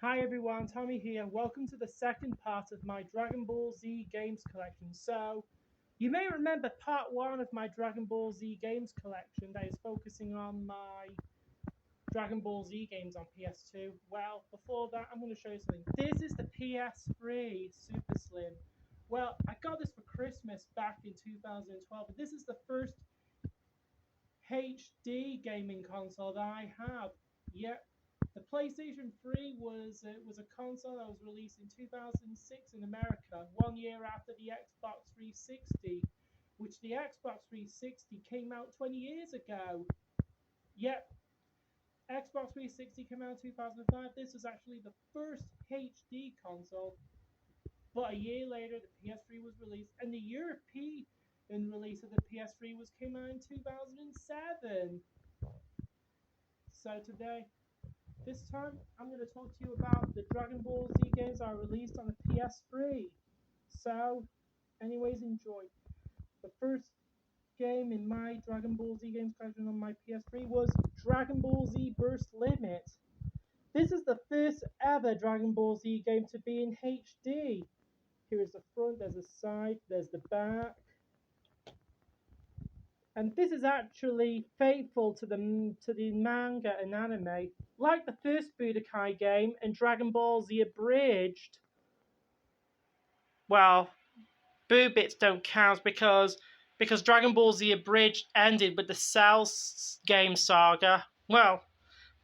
Hi everyone, Tommy here. Welcome to the second part of my Dragon Ball Z Games Collection. So, you may remember part one of my Dragon Ball Z Games Collection that is focusing on my Dragon Ball Z games on PS2. Well, before that, I'm going to show you something. This is the PS3 Super Slim. Well, I got this for Christmas back in 2012. This is the first HD gaming console that I have. Yep, the PlayStation 3 was a console that was released in 2006 in America, 1 year after the Xbox 360, which the Xbox 360 came out 20 years ago. Yep, Xbox 360 came out in 2005. This was actually the first HD console, but a year later the PS3 was released, and the European release of the PS3 came out in 2007. So today, this time, I'm going to talk to you about the Dragon Ball Z games that are released on the PS3. So, anyways, enjoy. The first game in my Dragon Ball Z games collection on my PS3 was Dragon Ball Z Burst Limit. This is the first ever Dragon Ball Z game to be in HD. Here is the front, there's the side, there's the back. And this is actually faithful to the manga and anime, like the first Budokai game and Dragon Ball Z Abridged. Well, Boo bits don't count because Dragon Ball Z Abridged ended with the Cell game saga. Well,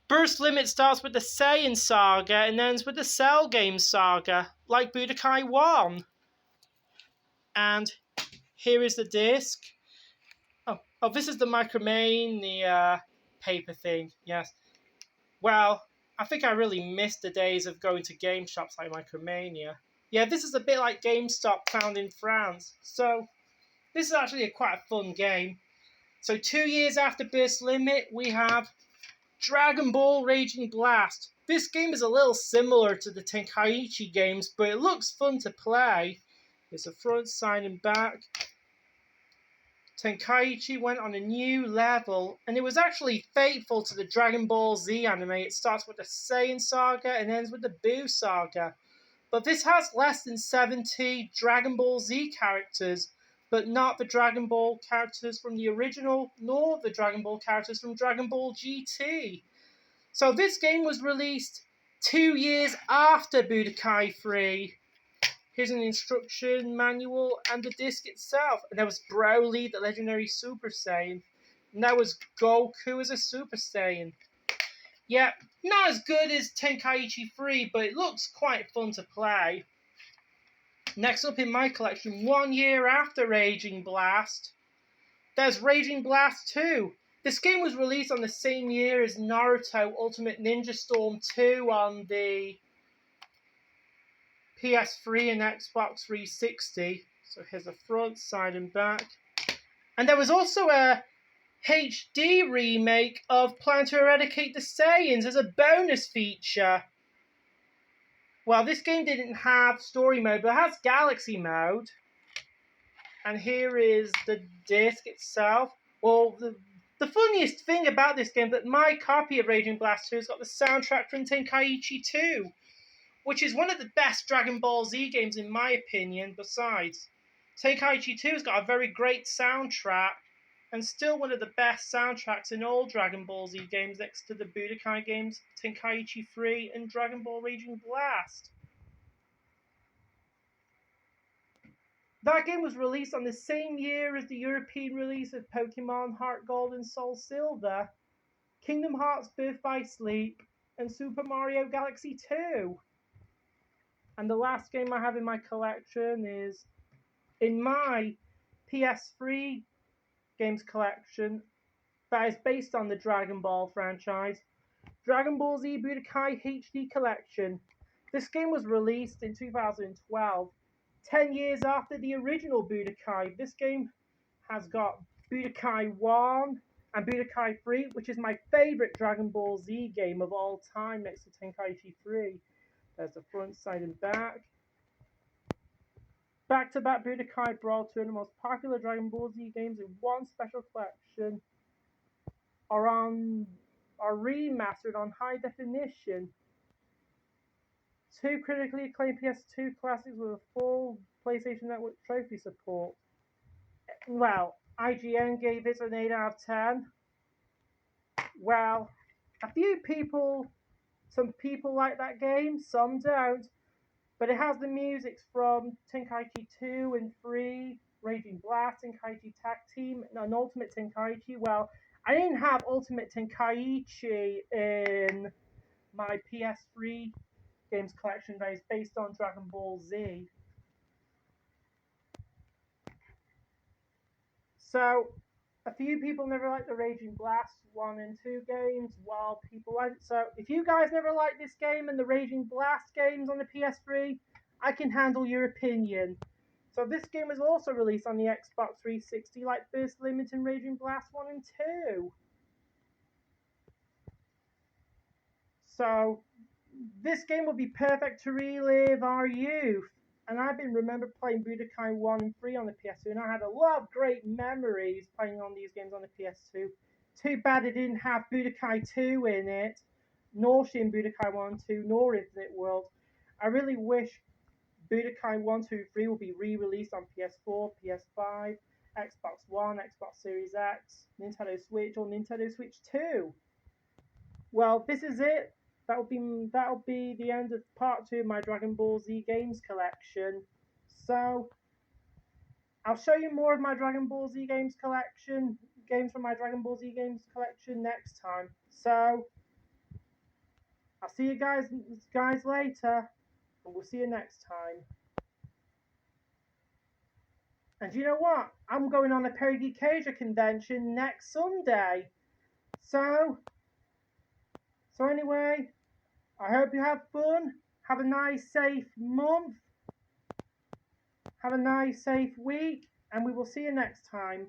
Burst Limit starts with the Saiyan saga and ends with the Cell game saga, like Budokai 1. And here is the disc. Oh, this is the Micromania paper thing, yes. Well, I think I really missed the days of going to game shops like Micromania. Yeah, this is a bit like GameStop found in France. So, this is actually quite a fun game. So, 2 years after Burst Limit, we have Dragon Ball Raging Blast. This game is a little similar to the Tenkaichi games, but it looks fun to play. There's a front, side, and back. Tenkaichi went on a new level, and it was actually faithful to the Dragon Ball Z anime. It starts with the Saiyan saga and ends with the Buu saga. But this has less than 70 Dragon Ball Z characters, but not the Dragon Ball characters from the original, nor the Dragon Ball characters from Dragon Ball GT. So this game was released 2 years after Budokai 3. Here's an instruction manual and the disc itself. And there was Broly, the legendary Super Saiyan. And that was Goku as a Super Saiyan. Yeah, not as good as Tenkaichi 3, but it looks quite fun to play. Next up in my collection, 1 year after Raging Blast, there's Raging Blast 2. This game was released on the same year as Naruto Ultimate Ninja Storm 2 on the PS3 and Xbox 360. So here's the front, side, and back. And there was also a HD remake of Plan to Eradicate the Saiyans as a bonus feature. Well, this game didn't have story mode, but it has galaxy mode. And here is the disc itself. Well, the funniest thing about this game is that my copy of Raging Blast 2 has got the soundtrack from Tenkaichi 2, which is one of the best Dragon Ball Z games in my opinion. Besides, Tenkaichi 2 has got a very great soundtrack, and still one of the best soundtracks in all Dragon Ball Z games next to the Budokai games, Tenkaichi 3 and Dragon Ball Raging Blast. That game was released on the same year as the European release of Pokemon Heart Gold and Soul Silver, Kingdom Hearts Birth by Sleep, and Super Mario Galaxy 2. And the last game I have in my collection is in my PS3 games collection that is based on the Dragon Ball franchise, Dragon Ball Z Budokai HD Collection. This game was released in 2012, 10 years after the original Budokai. This game has got Budokai 1 and Budokai 3, which is my favorite Dragon Ball Z game of all time next to Tenkaichi 3. There's the front, side, and back. Back-to-back Budokai Brawl, two of the most popular Dragon Ball Z games in one special collection, are remastered on high definition. 2 critically acclaimed PS2 classics with a full PlayStation Network trophy support. Well, IGN gave it an 8 out of 10. Well, some people like that game, some don't. But it has the music from Tenkaichi 2 and 3, Raging Blast, Tenkaichi Tag Team, and Ultimate Tenkaichi. Well, I didn't have Ultimate Tenkaichi in my PS3 games collection that is based on Dragon Ball Z. So, a few people never liked the Raging Blast 1 and 2 games, while people like it. So, if you guys never liked this game and the Raging Blast games on the PS3, I can handle your opinion. So, this game was also released on the Xbox 360, like Burst Limit and Raging Blast 1 and 2. So, this game would be perfect to relive our youth. And I've been remember playing Budokai 1 and 3 on the PS2, and I had a lot of great memories playing on these games on the PS2. Too bad it didn't have Budokai 2 in it, nor Shin Budokai 1 and 2, nor Infinite World. I really wish Budokai 1, 2, 3 will be re-released on PS4, PS5, Xbox One, Xbox Series X, Nintendo Switch, or Nintendo Switch 2. Well, this is it. That'll be the end of part 2 of my Dragon Ball Z games collection. So I'll show you more of my Dragon Ball Z games collection, games from my Dragon Ball Z games collection next time. So I'll see you guys later, and we'll see you next time. And you know what? I'm going on a Perigi-Keija convention next Sunday. So anyway, I hope you have fun. Have a nice, safe month. Have a nice, safe week. And we will see you next time.